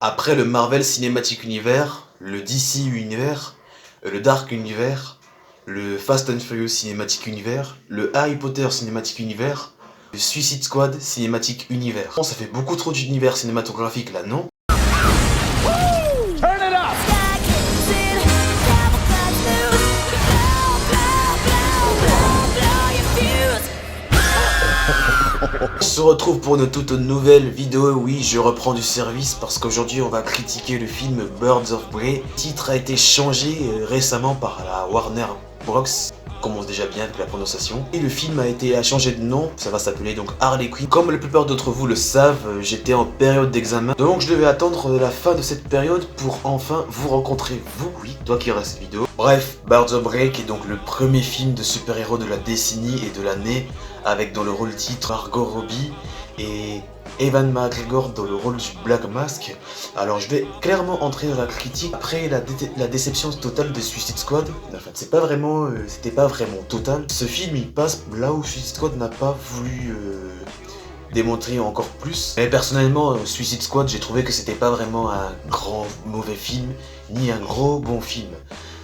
Après le Marvel Cinematic Universe, le DC Universe, le Dark Universe, le Fast and Furious Cinematic Universe, le Harry Potter Cinematic Universe, le Suicide Squad Cinematic Universe. Bon, ça fait beaucoup trop d'univers cinématographiques là, non? Turn it up! On se retrouve pour une toute nouvelle vidéo. Oui, je reprends du service parce qu'aujourd'hui on va critiquer le film Birds of Prey. Le titre a été changé récemment par la Warner Bros. Commence déjà bien avec la prononciation. Et le film a changé de nom, ça va s'appeler donc Harley Quinn. Comme la plupart d'entre vous le savent, j'étais en période d'examen. Donc je devais attendre la fin de cette période pour enfin vous rencontrer, vous, oui, toi qui regardes cette vidéo. Bref, Birds of Prey qui est donc le premier film de super-héros de la décennie et de l'année, avec dans le rôle titre Margot Robbie et Evan McGregor dans le rôle du Black Mask. Alors je vais clairement entrer dans la critique après la déception totale de Suicide Squad. Enfin, c'était pas vraiment total. Ce film il passe là où Suicide Squad n'a pas voulu démontrer encore plus. Mais personnellement, Suicide Squad, j'ai trouvé que c'était pas vraiment un grand mauvais film, ni un gros bon film.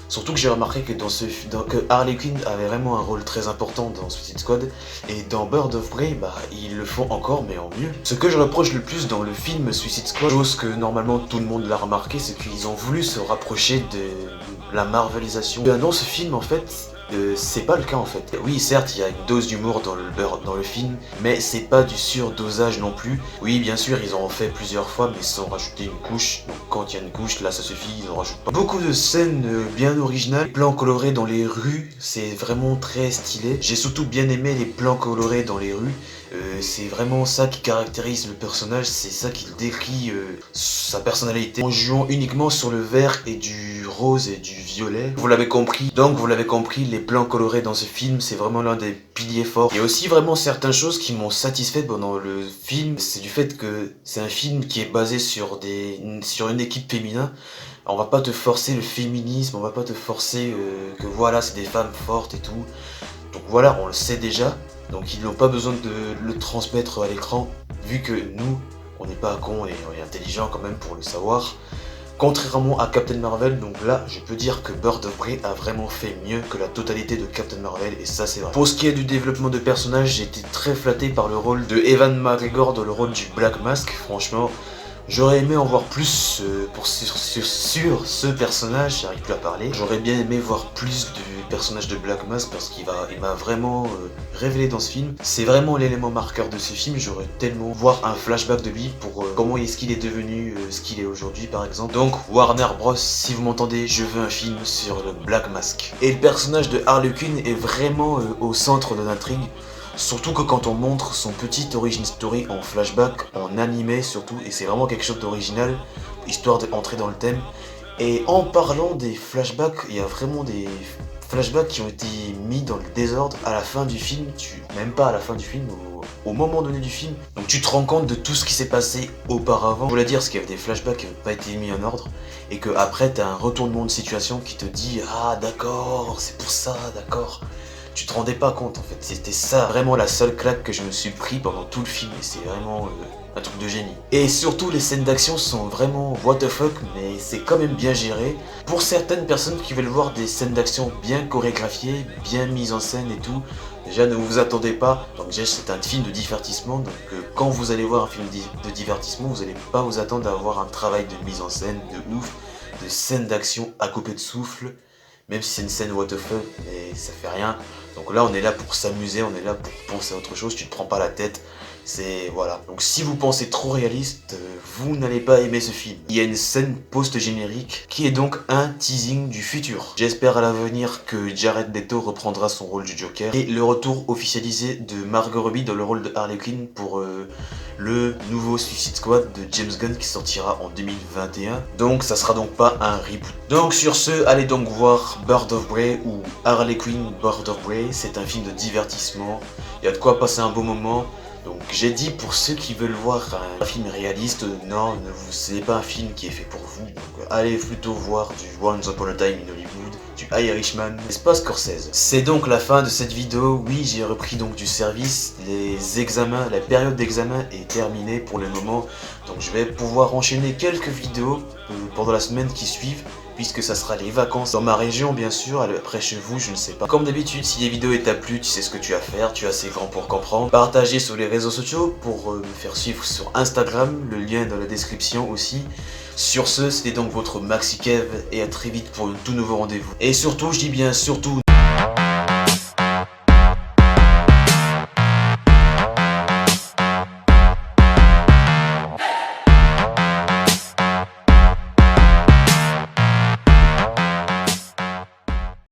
Surtout que j'ai remarqué que que Harley Quinn avait vraiment un rôle très important dans Suicide Squad, et dans Birds of Prey, ils le font encore, mais en mieux. Ce que je reproche le plus dans le film Suicide Squad, chose que normalement tout le monde l'a remarqué, c'est qu'ils ont voulu se rapprocher de la marvelisation. Dans ce film, en fait, c'est pas le cas en fait. Oui, certes, il y a une dose d'humour dans le film, mais c'est pas du surdosage non plus. Oui, bien sûr, ils en ont fait plusieurs fois, mais sans rajouter une couche. Donc quand il y a une couche, là ça suffit, ils en rajoutent pas. Beaucoup de scènes bien originales, les plans colorés dans les rues, c'est vraiment très stylé. J'ai surtout bien aimé les plans colorés dans les rues. C'est vraiment ça qui caractérise le personnage, c'est ça qui décrit sa personnalité. En jouant uniquement sur le vert et du rose et du violet. Vous l'avez compris. Donc vous l'avez compris, les plans colorés dans ce film, c'est vraiment l'un des piliers forts. Il y a aussi vraiment certaines choses qui m'ont satisfait pendant le film. C'est du fait que c'est un film qui est basé sur une équipe féminin. On va pas te forcer le féminisme, on va pas te forcer que voilà, c'est des femmes fortes et tout. Donc voilà, on le sait déjà. Donc ils n'ont pas besoin de le transmettre à l'écran, vu que nous, on n'est pas cons et on est intelligent quand même pour le savoir. Contrairement à Captain Marvel, donc là, je peux dire que Birds of Prey a vraiment fait mieux que la totalité de Captain Marvel, et ça c'est vrai. Pour ce qui est du développement de personnages, j'ai été très flatté par le rôle de Evan McGregor dans le rôle du Black Mask. Franchement, j'aurais aimé en voir plus sur ce personnage, j'arrive plus à parler. J'aurais bien aimé voir plus du personnage de Black Mask parce il m'a vraiment révélé dans ce film. C'est vraiment l'élément marqueur de ce film. J'aurais tellement voir un flashback de lui pour comment est-ce qu'il est devenu ce qu'il est aujourd'hui par exemple. Donc Warner Bros, si vous m'entendez, je veux un film sur le Black Mask. Et le personnage de Harley Quinn est vraiment au centre de l'intrigue. Surtout que quand on montre son petit origin story en flashback, en animé surtout, et c'est vraiment quelque chose d'original, histoire d'entrer dans le thème. Et en parlant des flashbacks, il y a vraiment des flashbacks qui ont été mis dans le désordre à la fin du film, même pas à la fin du film, au moment donné du film. Donc tu te rends compte de tout ce qui s'est passé auparavant. Je voulais dire, parce qu'il y avait des flashbacks qui n'avaient pas été mis en ordre, et que après t'as un retournement de situation qui te dit « Ah d'accord, c'est pour ça, d'accord ». Tu te rendais pas compte en fait, c'était ça vraiment la seule claque que je me suis pris pendant tout le film, et c'est vraiment un truc de génie. Et surtout les scènes d'action sont vraiment what the fuck, mais c'est quand même bien géré. Pour certaines personnes qui veulent voir des scènes d'action bien chorégraphiées, bien mises en scène et tout, déjà ne vous attendez pas, donc déjà c'est un film de divertissement, donc quand vous allez voir un film de divertissement, vous allez pas vous attendre à avoir un travail de mise en scène de ouf, de scènes d'action à couper de souffle. Même si c'est une scène what the fuck, mais ça fait rien. Donc là on est là pour s'amuser, on est là pour penser à autre chose, tu te prends pas la tête. C'est voilà. Donc si vous pensez trop réaliste, vous n'allez pas aimer ce film. Il y a une scène post-générique qui est donc un teasing du futur. J'espère à l'avenir que Jared Leto reprendra son rôle du Joker. Et le retour officialisé de Margot Robbie dans le rôle de Harley Quinn pour le nouveau Suicide Squad de James Gunn qui sortira en 2021. Donc ça sera donc pas un reboot. Donc sur ce, allez donc voir Birds of Prey ou Harley Quinn Birds of Prey. C'est un film de divertissement. Il y a de quoi passer un bon moment. Donc j'ai dit pour ceux qui veulent voir un film réaliste, non, c'est pas un film qui est fait pour vous. Donc allez plutôt voir du Once Upon a Time in Hollywood, du Irishman, n'est-ce pas Scorsese? C'est donc la fin de cette vidéo. Oui, j'ai repris donc du service. Les examens, la période d'examen est terminée pour le moment. Donc je vais pouvoir enchaîner quelques vidéos pendant la semaine qui suivent, puisque ça sera les vacances dans ma région bien sûr, après chez vous je ne sais pas. Comme d'habitude, si les vidéos t'a plu, tu sais ce que tu as à faire, tu es assez grand pour comprendre. Partagez sur les réseaux sociaux pour me faire suivre sur Instagram, le lien dans la description aussi. Sur ce, c'était donc votre Maxi Kev et à très vite pour un tout nouveau rendez-vous. Et surtout, je dis bien surtout...